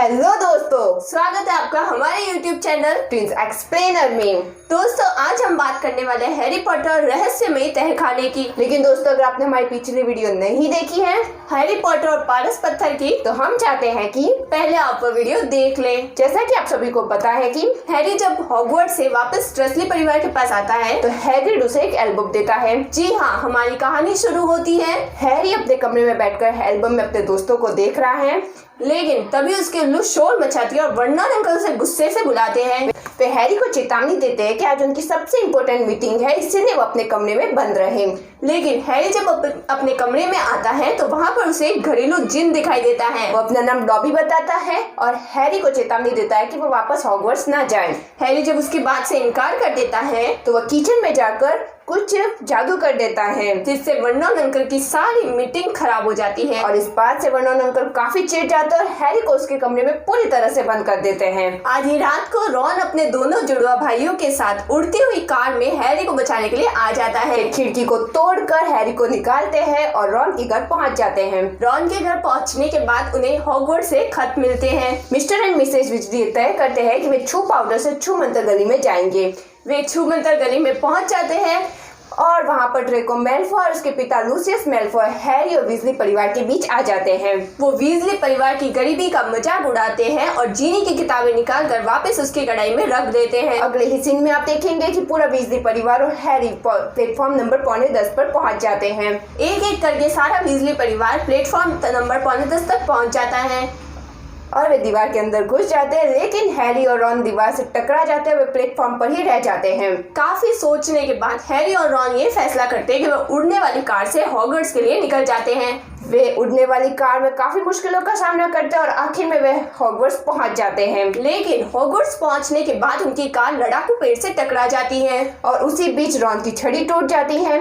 Hello दोस्तों, स्वागत है आपका हमारे YouTube चैनल ट्विंस एक्सप्लेनर में। दोस्तों, आज हम बात करने वाले हैं हैरी पॉटर रहस्यमयी तहखाने की। लेकिन दोस्तों, अगर आपने हमारी पिछली वीडियो नहीं देखी है हैरी पॉटर और पारस पत्थर की, तो हम चाहते हैं कि पहले आप वो वीडियो देख लें। जैसा कि आप सभी को पता है कि हैरी जब हॉगवर्ट्स से वापस डर्सली परिवार के पास आता है तो हैग्रिड उसे एक एल्बम देता है। जी हाँ, हमारी कहानी शुरू होती है। हैरी अपने कमरे में बैठकर एल्बम में अपने दोस्तों को देख रहा है, लेकिन तभी उसके उल्लू शोर मचाती है और वर्नन अंकल से गुस्से से बुलाते हैं। वे हैरी को चेतावनी देते हैं कि आज उनकी सबसे इम्पोर्टेंट मीटिंग है, इसलिए वो अपने कमरे में बंद रहे। लेकिन हैरी जब अपने कमरे में आता है तो वहाँ पर उसे एक घरेलू जिन दिखाई देता है। वो अपना नाम डॉबी बताता है और हैरी को चेतावनी देता है कि वो वापस हॉगवर्ट्स ना जाए। हैरी जब उसकी बात से इनकार कर देता है तो वह किचन में जाकर कुछ जादू कर देता है, जिससे वर्नन अंकल की सारी मीटिंग खराब हो जाती है। और इस बात से वर्नन अंकल काफी चिढ़ जाते हैं और हैरी को उसके कमरे में पूरी तरह से बंद कर देते हैं। आधी रात को रॉन अपने दोनों जुड़वा भाइयों के साथ उड़ती हुई कार में हैरी को बचाने के लिए आ जाता है। खिड़की को तोड़कर हैरी को निकालते हैं और रॉन के घर पहुंच जाते हैं। रॉन के घर पहुंचने के बाद उन्हें हॉगवर्ट्स से खत मिलते हैं। मिस्टर एंड मिसेज वीजली तय करते हैं कि वे छू पाउडर से छूमंतर गली में जाएंगे। वे छूमंतर गली में पहुंच जाते हैं और वहां पर ड्रेको मैल्फॉय और उसके पिता लूसियस मैल्फॉय हैरी और वीजली परिवार के बीच आ जाते हैं। वो वीजली परिवार की गरीबी का मजाक उड़ाते हैं और जीनी की किताबें निकालकर वापस उसकी कढ़ाई में रख देते हैं। अगले ही सीन में आप देखेंगे कि पूरा वीजली परिवार और हैरी प्लेटफॉर्म नंबर 9:45 पर पहुंच जाते हैं। एक एक करके सारा वीजली परिवार प्लेटफॉर्म नंबर 9:45 तक पहुँच जाता है और वे दीवार के अंदर घुस जाते हैं, लेकिन हैरी और रॉन दीवार से टकरा जाते हैं। वे प्लेटफॉर्म पर ही रह जाते हैं। काफी सोचने के बाद हैरी और रॉन ये फैसला करते हैं कि वे उड़ने वाली कार से हॉगवर्ट्स के लिए निकल जाते हैं। वे उड़ने वाली कार में काफी मुश्किलों का सामना करते हैं और आखिर में वे हॉगवर्ट्स पहुंच जाते हैं। लेकिन हॉगवर्ट्स पहुंचने के बाद उनकी कार लड़ाकू पेड़ से टकरा जाती है और उसी बीच रॉन की छड़ी टूट जाती है।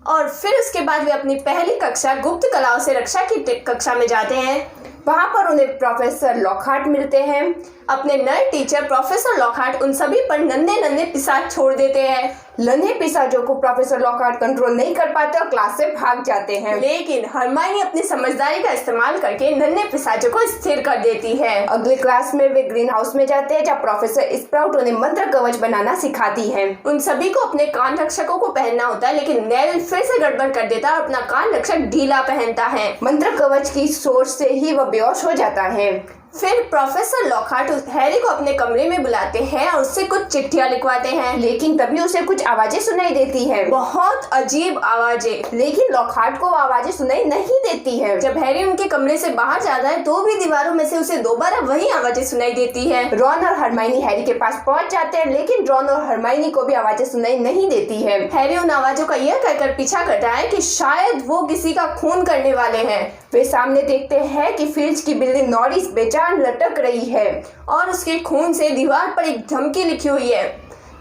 और फिर उसके बाद वे अपनी पहली कक्षा गुप्त कलाओं से रक्षा की कक्षा में जाते हैं। वहाँ पर उन्हें प्रोफेसर लॉकहार्ट मिलते हैं। अपने नए टीचर प्रोफेसर लॉकहार्ट उन सभी पर नन्हे नन्हे पिशाच छोड़ देते हैं। नन्हे पिशाचों को प्रोफेसर लॉकहार्ट कंट्रोल नहीं कर पाते और क्लास से भाग जाते हैं। लेकिन हरमाइनी अपनी समझदारी का इस्तेमाल करके नन्हे पिशाचों को स्थिर कर देती है। अगले क्लास में वे ग्रीन हाउस में जाते हैं, जहाँ प्रोफेसर स्प्राउट उन्हें मंत्र कवच बनाना सिखाती है। उन सभी को अपने कान रक्षकों को पहनना होता है, लेकिन नेविल फिर से गड़बड़ कर देता है और अपना कान रक्षक ढीला पहनता है। मंत्र कवच की सोच से ही वह बेहोश हो जाता है। फिर प्रोफेसर लॉकहार्ट हैरी को अपने कमरे में बुलाते हैं और उससे कुछ चिट्ठियां लिखवाते हैं, लेकिन तभी उसे कुछ आवाजें सुनाई देती हैं। बहुत अजीब आवाजें। लेकिन लॉकहार्ट को वो आवाजें सुनाई नहीं देती हैं। जब हैरी उनके कमरे से बाहर जाता है तो भी दीवारों में से उसे दोबारा वही आवाजें सुनाई देती है। रॉन और हरमाइनी हैरी के पास पहुंच जाते हैं, लेकिन रॉन और हरमाइनी को भी आवाजें सुनाई नहीं देती है। हैरी उन आवाजों का यह कहकर पीछा करता है कि शायद वो किसी का खून करने वाले हैं। वे सामने देखते हैं कि फील्ड्स की बिल्डिंग नॉरिस बेजान लटक रही है और उसके खून से दीवार पर एक धमकी लिखी हुई है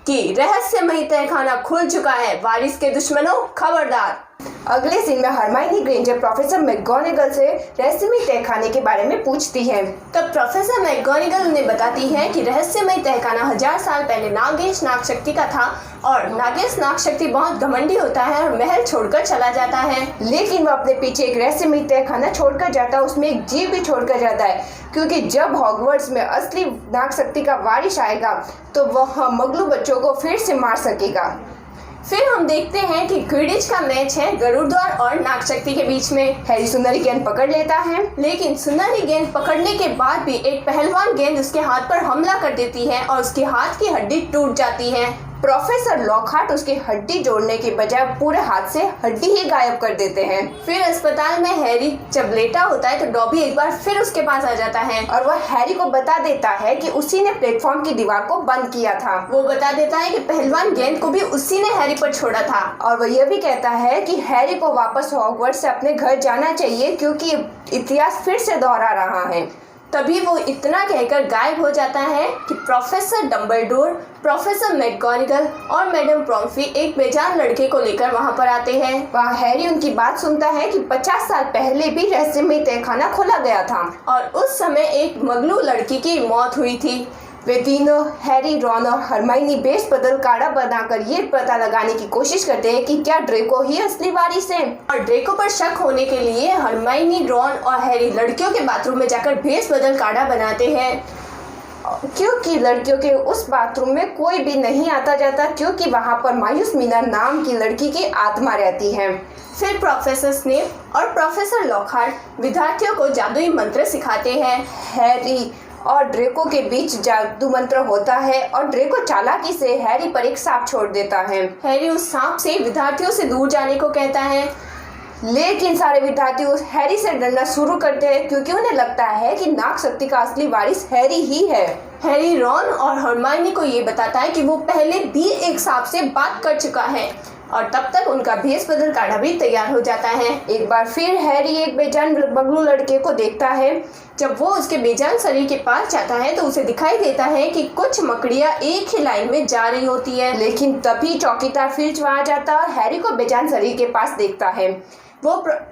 कि रहस्यमयी तहखाना खुल चुका है, वारिस के दुश्मनों खबरदार। अगले सीन में हरमाइनी ग्रेंजर प्रोफेसर मैकगोनागल से रहस्यमयी तहखाने के बारे में पूछती है। तब प्रोफेसर मैकगोनागल उन्हें बताती है कि रहस्यमयी तहखाना 1000 साल पहले नागेश नागशक्ति का था और नागेश नागशक्ति बहुत घमंडी होता है और महल छोड़कर चला जाता है। लेकिन वो अपने पीछे एक रहस्यमयी तहखाना छोड़कर जाता है, उसमें एक जीव भी छोड़कर जाता है, क्योंकि जब हॉगवर्ट्स में असली नागशक्ति का वारिस आएगा तो वह मगलू बच्चों को फिर से मार सकेगा। फिर हम देखते हैं कि क्विडिच का मैच है गरुड़द्वार और नागशक्ति के बीच में। हैरी सुनहरी गेंद पकड़ लेता है, लेकिन सुनहरी गेंद पकड़ने के बाद भी एक पहलवान गेंद उसके हाथ पर हमला कर देती है और उसके हाथ की हड्डी टूट जाती है। प्रोफेसर लॉकहार्ट उसकी हड्डी जोड़ने के बजाय पूरे हाथ से हड्डी ही गायब कर देते हैं। फिर अस्पताल में हैरी जब लेटा होता है तो डॉबी एक बार फिर उसके पास आ जाता है और वह हैरी को बता देता है कि उसी ने प्लेटफॉर्म की दीवार को बंद किया था। वो बता देता है कि पहलवान गेंद को भी उसी ने हैरी पर छोड़ा था और वह यह भी कहता है कि हैरी को वापस हॉगवर्ट्स से अपने घर जाना चाहिए, क्योंकि इतिहास फिर से दोहरा रहा है। तभी वो इतना कहकर गायब हो जाता है कि प्रोफेसर डम्बलडोर, प्रोफेसर मैकगोनागल और मैडम पॉम्फ्री एक बेजान लड़के को लेकर वहां पर आते हैं। वहां हैरी उनकी बात सुनता है कि 50 साल पहले भी रहस्यमयी तहखाना खोला गया था और उस समय एक मगलू लड़की की मौत हुई थी। वे तीनों हैरी, रॉन और हरमाइनी बेस बदल काढ़ा बनाकर ये पता लगाने की कोशिश करते हैं कि क्या ड्रेको ही असली वारिस है। और ड्रेको पर शक होने के लिए हरमाइनी, रॉन और हैरी लड़कियों के बाथरूम में जाकर बेस बदल काढ़ा बनाते हैं, क्योंकि लड़कियों के उस बाथरूम में कोई भी नहीं आता जाता, क्योंकि वहाँ पर मायूस मीना नाम की लड़की की आत्मा रहती है। फिर प्रोफेसर स्नेप और प्रोफेसर लॉकहार्ट विद्यार्थियों को जादुई मंत्र सिखाते हैं। हैरी और ड्रेको के बीच जादू मंत्र होता है और ड्रेको चालाकी से हैरी पर एक सांप छोड़ देता है। हैरी उस सांप से विद्यार्थियों से दूर जाने को कहता है, लेकिन सारे विद्यार्थी उस हैरी से डरना शुरू करते हैं, क्योंकि उन्हें लगता है कि नाग शक्ति का असली वारिस हैरी ही है। हैरी रॉन और हरमाइनी को ये बताता है कि वो पहले भी एक सांप से बात कर चुका है और तब तक उनका भेष बदल काढ़ा भी तैयार हो जाता है। एक बार फिर हैरी एक बेजान बगलू लड़के को देखता है। जब वो उसके बेजान शरीर के पास जाता है तो उसे दिखाई देता है कि कुछ मकड़ियाँ एक ही लाइन में जा रही होती है, लेकिन तभी चौकीदार फिल्च वहाँ जाता है और हैरी को बेजान शरीर के पास देखता है।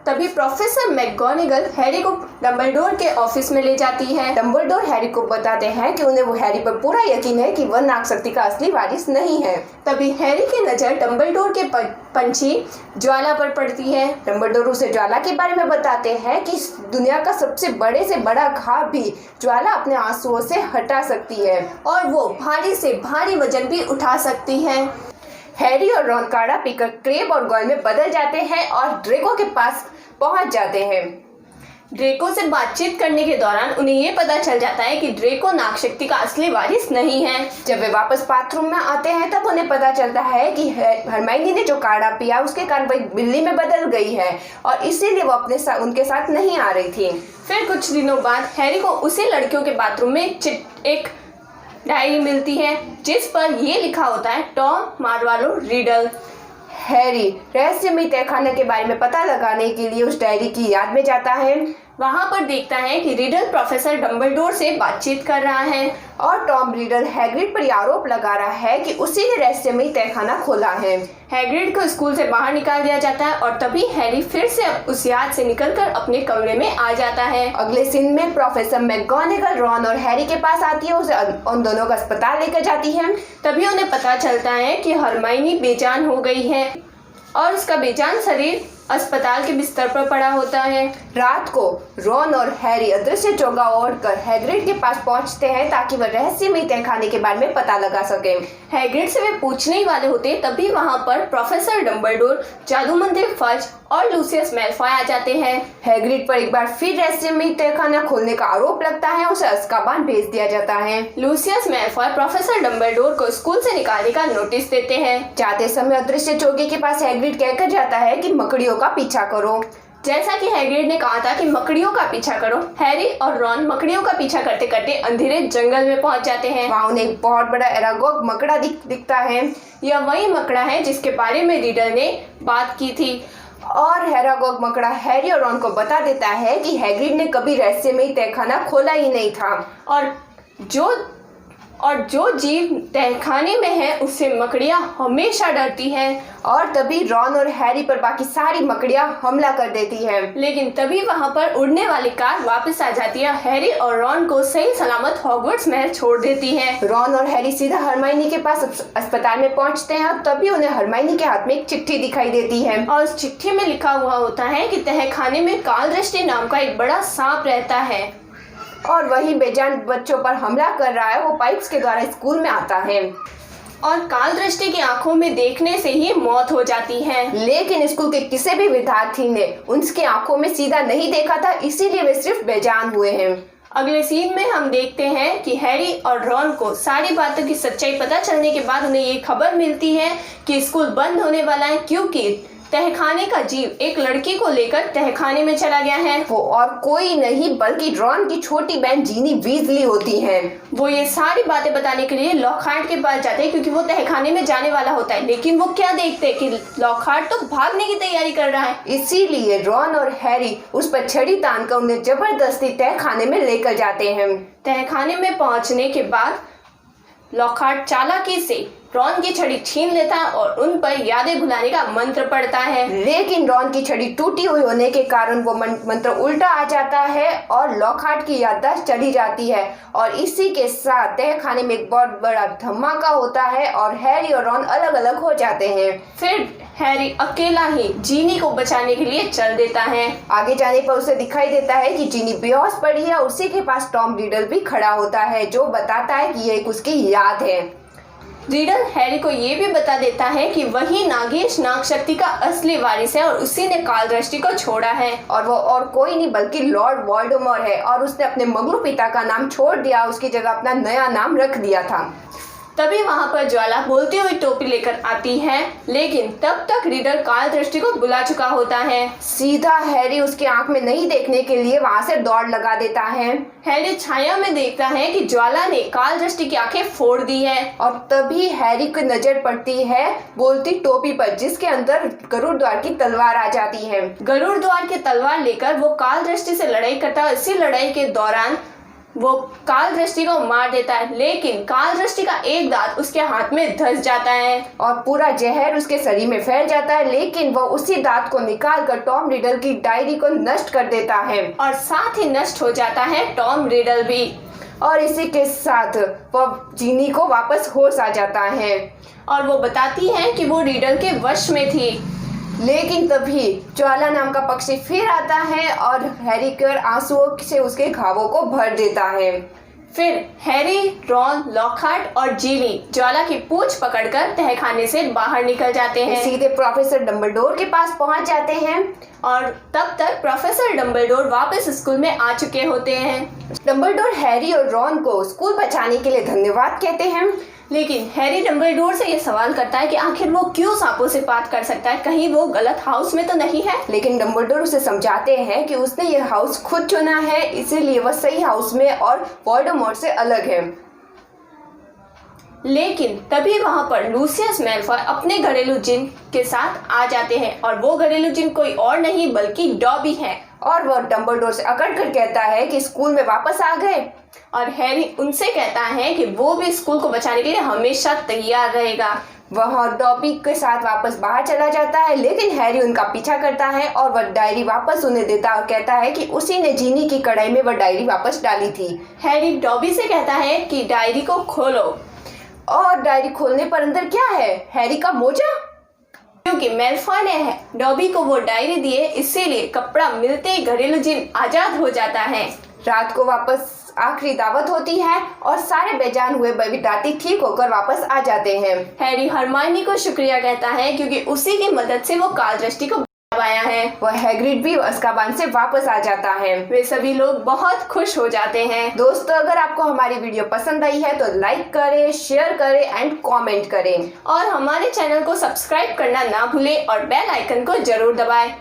तभी प्रोफेसर मैकगोनागल हैरी को डंबलडोर के ऑफिस में ले जाती है। डंबलडोर हैरी को बताते हैं कि उन्हें वो हैरी पर पूरा यकीन है कि वह नाग शक्ति का असली वारिस नहीं है। तभी हैरी की नज़र डंबलडोर के पंछी ज्वाला पर पड़ती है। डंबलडोर उसे ज्वाला के बारे में बताते हैं कि दुनिया का सबसे बड़े से बड़ा घाव भी ज्वाला अपने आंसुओं से हटा सकती है और वो भारी से भारी वजन भी उठा सकती है। हैरी और रॉन काढ़ा पीकर क्रेब और गॉयल में बदल जाते हैं और ड्रेको के पास पहुंच जाते हैं। ड्रेको से बातचीत करने के दौरान उन्हें ये पता चल जाता है कि ड्रेको नाग शक्ति का असली वारिस नहीं है। जब वे वापस बाथरूम में आते हैं तब उन्हें पता चलता है कि हरमाइनी ने जो काढ़ा पिया उसके कारण वह बिल्ली में बदल गई है और इसीलिए वो उनके साथ नहीं आ रही थी। फिर कुछ दिनों बाद हैरी को उसी लड़कियों के बाथरूम में एक डायरी मिलती है जिस पर ये लिखा होता है, टॉम मार्वलो रिडल। हैरी रहस्यमय तहखाने के बारे में पता लगाने के लिए उस डायरी की याद में जाता है। वहाँ पर देखता है कि रिडल प्रोफेसर डंबलडोर से बातचीत कर रहा है और टॉम रिडल हैग्रिड पर आरोप लगा रहा है कि उसी ने रहस्यमय तहखाना खोला है। हैग्रिड को स्कूल से बाहर निकाल दिया जाता है और तभी हैरी फिर से उस याद से निकलकर अपने कमरे में आ जाता है। अगले सीन में प्रोफेसर मैकगोनागल रॉन और हैरी के पास आती है, उसे उन दोनों को अस्पताल लेकर जाती है। तभी उन्हें पता चलता है कि हरमाइनी बेजान हो गई है और उसका बेजान शरीर अस्पताल के बिस्तर पर पड़ा होता है। रात को रॉन और हैरी अदृश्य चोगा ओढ़कर हैग्रिड के पास पहुंचते हैं ताकि वह रहस्यमय तहखाने के बारे में पता लगा सके। हैग्रिड से वे पूछने ही वाले होते तभी वहां पर प्रोफेसर डंबलडोर, जादूमंत्री फज और लूसियस मैल्फॉय आ जाते हैं। हैग्रिड पर एक बार फिर रहस्यमय तहखाना खोलने का आरोप लगता है, उसे अज़्काबान भेज दिया जाता है। लूसियस मैल्फॉय प्रोफेसर डंबलडोर को स्कूल से निकालने का नोटिस देते हैं। जाते समय अदृश्य चोगे के पास हैग्रिड कहकर जाता है कि मकड़ियों का पीछा करो। जैसा कि हैग्रिड ने कहा था कि मकड़ियों का पीछा करो, हैरी और रॉन मकड़ियों का पीछा करते करते अंधेरे जंगल में पहुंच जाते हैं। वहाँ उन्हें एक बहुत बड़ा एरागोग मकड़ा दिखता है। यह वही मकड़ा है जिसके बारे में रीडर ने बात की थी और एरागोग मकड़ा हैरी और रॉन को बता देता है कि हैग्रिड ने कभी रहस्यमय तहखाना खोला ही नहीं था और जो जीव तहखाने में है उससे मकड़ियाँ हमेशा डरती हैं। और तभी रॉन और हैरी पर बाकी सारी मकड़ियाँ हमला कर देती हैं। लेकिन तभी वहाँ पर उड़ने वाली कार वापस आ जाती है, हैरी और रॉन को सही सलामत हॉगवर्ट्स महल छोड़ देती है। रॉन और हैरी सीधा हरमाइनी के पास अस्पताल में पहुँचते हैं और तभी उन्हें हरमाइनी के हाथ में एक चिट्ठी दिखाई देती है और उस चिट्ठी में लिखा हुआ होता है कि तहखाने में कालदृष्टि नाम का एक बड़ा सांप रहता है और वही बेजान बच्चों पर हमला कर रहा है। वो पाइप्स के द्वारा स्कूल में आता है और कालदृष्टि की आंखों में देखने से ही मौत हो जाती है, लेकिन स्कूल के किसी भी विद्यार्थी ने उनकी आंखों में सीधा नहीं देखा था, इसीलिए वे सिर्फ बेजान हुए हैं। अगले सीन में हम देखते हैं कि हैरी और रॉन को सारी बातों की सच्चाई पता चलने के बाद उन्हें ये खबर मिलती है कि स्कूल बंद होने वाला है, क्योंकि तहखाने का जीव एक लड़की को लेकर तहखाने में चला गया है। वो और कोई नहीं बल्कि रॉन की छोटी बहन जीनी वीजली होती है। वो ये सारी बातें बताने के लिए लॉकहार्ट के पास जाते हैं क्योंकि वो तहखाने में जाने वाला होता है, लेकिन वो क्या देखते हैं कि लॉकहार्ट तो भागने की तैयारी कर रहा है। इसीलिए रॉन और हैरी उस पर छड़ी तानकर उन्हें जबरदस्ती तहखाने में लेकर जाते हैं। तहखाने में पहुंचने के बाद लॉकहार्ट चालाकी से रॉन की छड़ी छीन लेता है और उन पर यादें भुलाने का मंत्र पढ़ता है। लेकिन रॉन की छड़ी टूटी हुई होने के कारण वो मंत्र उल्टा आ जाता है और लॉकहार्ट की याददाश्त चली जाती है और इसी के साथ तहखाने में एक बहुत बड़ा धमाका होता है और हैरी और रॉन अलग अलग हो जाते हैं। फिर हैरी अकेला ही जीनी को बचाने के लिए चल देता है। आगे जाने पर उसे दिखाई देता है कि जीनी बेहोश पड़ी है और उसी के पास टॉम रिडल भी खड़ा होता है जो बताता है कि ये एक उसकी याद है। रिडल हैरी को ये भी बता देता है कि वही नागेश नाग शक्ति का असली वारिस है और उसी ने काल दृष्टि को छोड़ा है और वो और कोई नहीं बल्कि लॉर्ड वोल्डेमॉर्ट है और उसने अपने मगरू पिता का नाम छोड़ दिया, उसकी जगह अपना नया नाम रख दिया था। तभी वहां पर ज्वाला बोलती हुई टोपी लेकर आती है, लेकिन तब तक रीडर काल दृष्टि को बुला चुका होता है। सीधा हैरी उसकी आंख में नहीं देखने के लिए वहां से दौड़ लगा देता है। हैरी छाया में देखता है कि ज्वाला ने काल दृष्टि की आंखें फोड़ दी है और तभी हैरी की नजर पड़ती है बोलती टोपी पर, जिसके अंदर गरुड़ द्वार की तलवार आ जाती है। गरुड़ द्वार की तलवार लेकर वो काल दृष्टि से लड़ाई करता है। इसी लड़ाई के दौरान वो काल दृष्टि को मार देता है, लेकिन काल दृष्टि का एक दांत उसके हाथ में धंस जाता है और पूरा जहर उसके शरीर में फैल जाता है, लेकिन वो उसी दांत को निकाल कर टॉम रिडल की डायरी को नष्ट कर देता है और साथ ही नष्ट हो जाता है टॉम रिडल भी। और इसी के साथ वो जीनी को वापस होश आ जाता है और वो बताती है कि वो रिडल के वश में थी। लेकिन तभी ज्वाला नाम का पक्षी फिर आता है और हैरी के आंसुओं से उसके घावों को भर देता है। फिर हैरी, रॉन, लॉकहार्ट और जीनी ज्वाला की पूंछ पकड़कर तहखाने से बाहर निकल जाते हैं। सीधे प्रोफेसर डंबलडोर के पास पहुंच जाते हैं और तब तक प्रोफेसर डंबलडोर वापस स्कूल में आ चुके होते हैं। डंबलडोर हैरी और रॉन को स्कूल बचाने के लिए धन्यवाद कहते हैं, लेकिन हैरी डंबलडोर से ये सवाल करता है कि आखिर वो क्यों सांपों से बात कर सकता है, कहीं वो गलत हाउस में तो नहीं है। लेकिन डंबलडोर उसे समझाते हैं कि उसने ये हाउस खुद चुना है, इसीलिए वह सही हाउस में और वोल्डेमॉर्ट से अलग है। लेकिन तभी वहां पर लूसियस मैल्फॉय अपने घरेलू जिन के साथ आ जाते हैं और वो घरेलू जिन कोई और नहीं बल्कि डॉबी है और वह डंबलडोर से अकड़ कर कहता है कि स्कूल में वापस आ गए और हैरी उनसे कहता है कि वो भी स्कूल को बचाने के लिए हमेशा तैयार रहेगा। वह डॉबी के साथ वापस बाहर चला जाता है, लेकिन हैरी उनका पीछा करता है और वह डायरी वापस उन्हें देता और कहता है कि उसी ने जीनी की कढ़ाई में वह डायरी वापस डाली थी। हैरी डॉबी से कहता है कि डायरी को खोलो और डायरी खोलने पर अंदर क्या है, हैरी का मोजा। क्योंकि मैल्फॉय ने डॉबी को वो डायरी दी है, इसीलिए कपड़ा मिलते ही घरेलू जिन आजाद हो जाता है। रात को वापस आखिरी दावत होती है और सारे बेजान हुए विद्यार्थी ठीक होकर वापस आ जाते हैं। हैरी हरमाइनी को शुक्रिया कहता है क्योंकि उसी की मदद से वो काल दृष्टि को आया है। वह हैग्रिड भी azkaban से वापस आ जाता है। वे सभी लोग बहुत खुश हो जाते हैं। दोस्तों, अगर आपको हमारी वीडियो पसंद आई है तो लाइक करें, शेयर करें एंड कमेंट करें और हमारे चैनल को सब्सक्राइब करना ना भूलें और बेल आइकन को जरूर दबाएं।